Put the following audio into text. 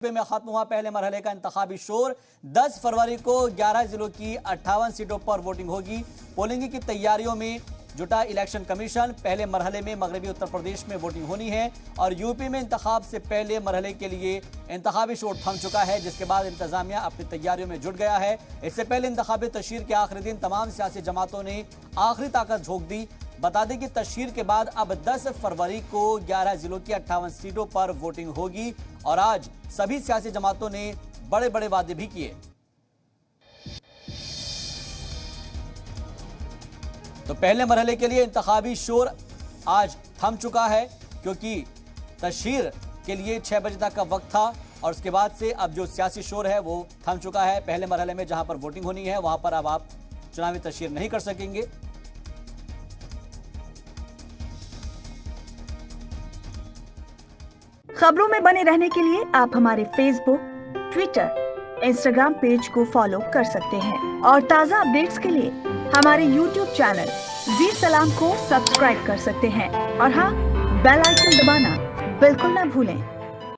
में खत्म हुआ पहले मरहले का इंतखाबी शोर। 10 फरवरी को 11 जिलों की 58 सीटों पर वोटिंग होगी। पोलिंग की तैयारियों में जुटा इलेक्शन कमीशन। पहले मरहले में मगरबी उत्तर प्रदेश में वोटिंग होनी है और यूपी में इंतखाब से पहले मरहले के लिए इंतखाबी शोर थम चुका है, जिसके बाद इंतजामिया अपनी तैयारियों में जुट गया है। इससे पहले इंतखाबी तशहीर के आखिरी दिन तमाम सियासी जमातों ने आखिरी ताकत झोंक दी। बता दें कि तशहीर के बाद अब 10 फरवरी को 11 जिलों की 58 सीटों पर वोटिंग होगी और आज सभी सियासी जमातों ने बड़े बड़े वादे भी किए। तो पहले मरहले के लिए इंतखाबी शोर आज थम चुका है, क्योंकि तशहीर के लिए 6 बजे तक का वक्त था और उसके बाद से अब जो सियासी शोर है वो थम चुका है। पहले मरहले में जहां पर वोटिंग होनी है वहां पर अब आप चुनावी तशहीर नहीं कर सकेंगे। खबरों में बने रहने के लिए आप हमारे फेसबुक, ट्विटर, इंस्टाग्राम पेज को फॉलो कर सकते हैं और ताज़ा अपडेट्स के लिए हमारे यूट्यूब चैनल जी सलाम को सब्सक्राइब कर सकते हैं और हाँ, बेल आइकन दबाना बिल्कुल ना भूलें।